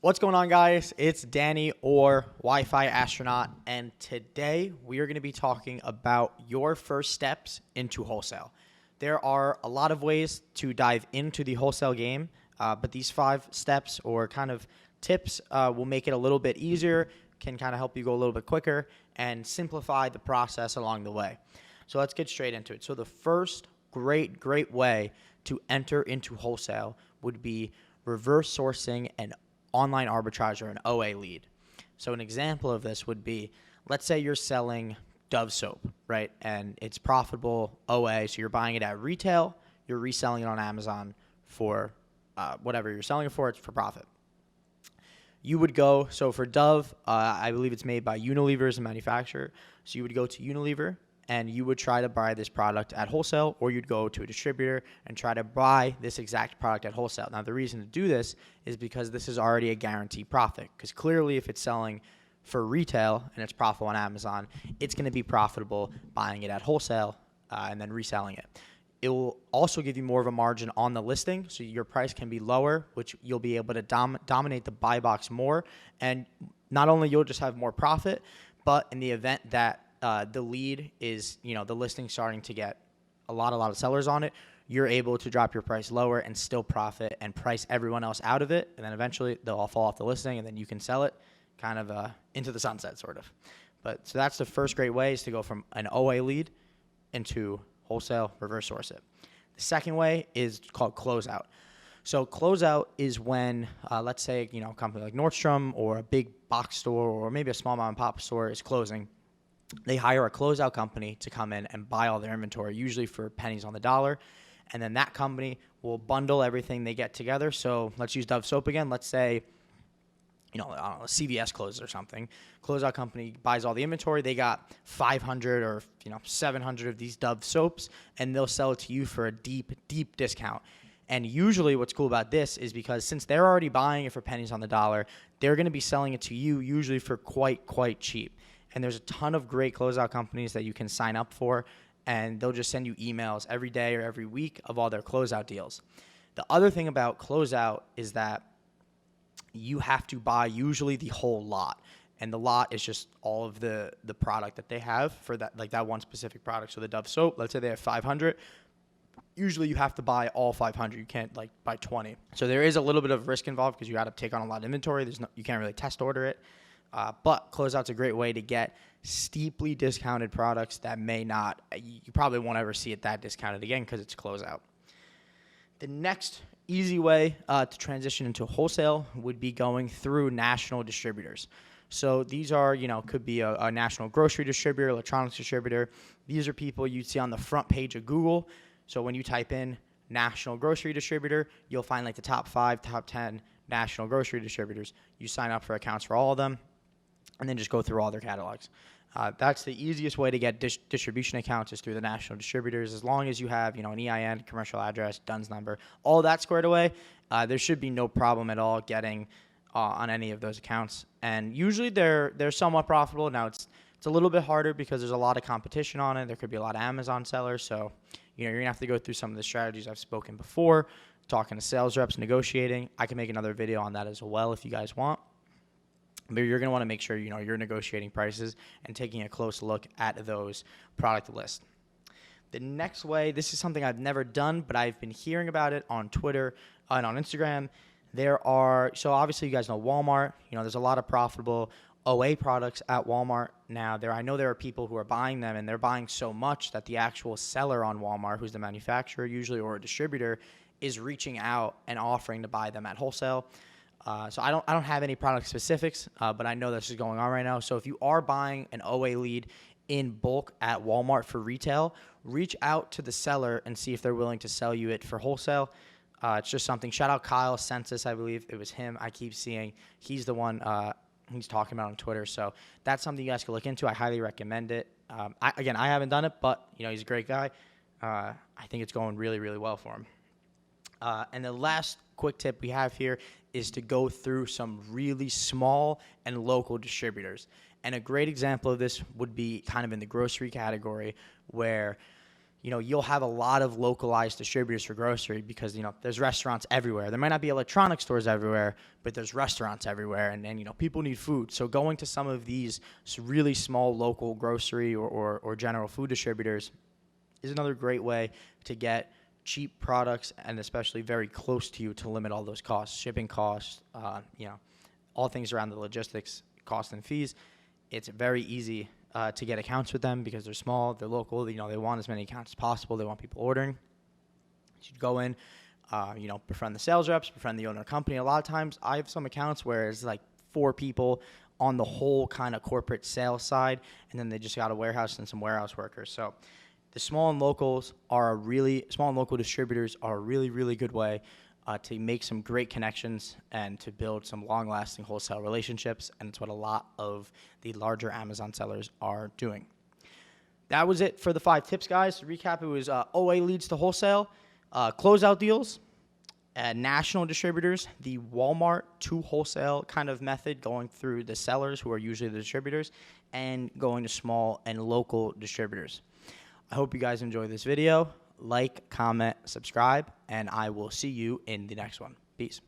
What's going on, guys? It's Danny or Wi-Fi Astronaut, and today we are going to be talking about your first steps into wholesale. There are a lot of ways to dive into the wholesale game, but these 5 steps or kind of tips will make it a little bit easier, can kind of help you go a little bit quicker, and simplify the process along the way. So let's get straight into it. So the first great way to enter into wholesale would be reverse sourcing and online arbitrage or an OA lead. So an example of this would be, let's say you're selling Dove soap, right? And it's profitable OA, so you're buying it at retail, you're reselling it on Amazon for whatever you're selling it for, it's for profit. You would go, so for Dove, I believe it's made by Unilever as a manufacturer, so you would go to Unilever and you would try to buy this product at wholesale, or you'd go to a distributor and try to buy this exact product at wholesale. Now, the reason to do this is because this is already a guaranteed profit, because clearly if it's selling for retail and it's profitable on Amazon, it's going to be profitable buying it at wholesale and then reselling it. It will also give you more of a margin on the listing, so your price can be lower, which you'll be able to dominate the buy box more, and not only you'll just have more profit, but in the event that the lead is, the listing starting to get a lot of sellers on it, you're able to drop your price lower and still profit and price everyone else out of it. And then eventually they'll all fall off the listing and then you can sell it kind of into the sunset sort of. But so that's the first great way, is to go from an OA lead into wholesale, reverse source it. The second way is called Closeout. So Closeout is when, let's say, a company like Nordstrom or a big box store or maybe a small mom and pop store is closing. They hire a closeout company to come in and buy all their inventory, usually for pennies on the dollar. And then that company will bundle everything they get together. So let's use Dove soap again. Let's say, I don't know, CVS closes or something. Closeout company buys all the inventory. They got 500 or 700 of these Dove soaps, and they'll sell it to you for a deep discount. And usually what's cool about this is because since they're already buying it for pennies on the dollar, they're going to be selling it to you usually for quite cheap. And there's a ton of great closeout companies that you can sign up for, and they'll just send you emails every day or every week of all their closeout deals. The other thing about closeout is that you have to buy usually the whole lot, and the lot is just all of the product that they have for that, like that one specific product. So the Dove soap, let's say they have 500. Usually you have to buy all 500. You can't buy 20. So there is a little bit of risk involved because you got to take on a lot of inventory. You can't really test order it. But Closeout's a great way to get steeply discounted products that you probably won't ever see it that discounted again because it's Closeout. The next easy way to transition into wholesale would be going through national distributors. So these are, could be a national grocery distributor, electronics distributor. These are people you'd see on the front page of Google. So when you type in national grocery distributor, you'll find the top 5, top 10 national grocery distributors. You sign up for accounts for all of them, and then just go through all their catalogs. That's the easiest way to get distribution accounts, is through the national distributors. As long as you have, an EIN, commercial address, DUNS number, all that squared away, there should be no problem at all getting on any of those accounts. And usually they're somewhat profitable. Now it's a little bit harder because there's a lot of competition on it. There could be a lot of Amazon sellers, so you're gonna have to go through some of the strategies I've spoken before, talking to sales reps, negotiating. I can make another video on that as well if you guys want. But you're going to want to make sure you're negotiating prices and taking a close look at those product lists. The next way, this is something I've never done, but I've been hearing about it on Twitter and on Instagram. So obviously you guys know Walmart. There's a lot of profitable OA products at Walmart. Now, I know there are people who are buying them, and they're buying so much that the actual seller on Walmart, who's the manufacturer usually or a distributor, is reaching out and offering to buy them at wholesale. So I don't have any product specifics, but I know this is going on right now. So if you are buying an OA lead in bulk at Walmart for retail, reach out to the seller and see if they're willing to sell you it for wholesale. It's just something. Shout out Kyle Census, I believe it was him. I keep seeing he's the one he's talking about on Twitter. So that's something you guys can look into. I highly recommend it. I haven't done it, but he's a great guy. I think it's going really, really well for him. And the last quick tip we have here is to go through some really small and local distributors. And a great example of this would be kind of in the grocery category, where you'll have a lot of localized distributors for grocery because, there's restaurants everywhere. There might not be electronic stores everywhere, but there's restaurants everywhere, and people need food. So going to some of these really small local grocery or general food distributors is another great way to get cheap products, and especially very close to you, to limit all those costs, shipping costs, all things around the logistics, costs and fees. It's very easy to get accounts with them because they're small, they're local. They want as many accounts as possible. They want people ordering. You'd go in, befriend the sales reps, befriend the owner of the company. A lot of times I have some accounts where it's like 4 people on the whole kind of corporate sales side, and then they just got a warehouse and some warehouse workers. So the small and local distributors are a really, really good way to make some great connections and to build some long-lasting wholesale relationships, and it's what a lot of the larger Amazon sellers are doing. That was it for the 5 tips, guys. To recap, it was OA leads to wholesale, closeout deals, national distributors, the Walmart to wholesale kind of method, going through the sellers who are usually the distributors, and going to small and local distributors. I hope you guys enjoyed this video. Like, comment, subscribe, and I will see you in the next one. Peace.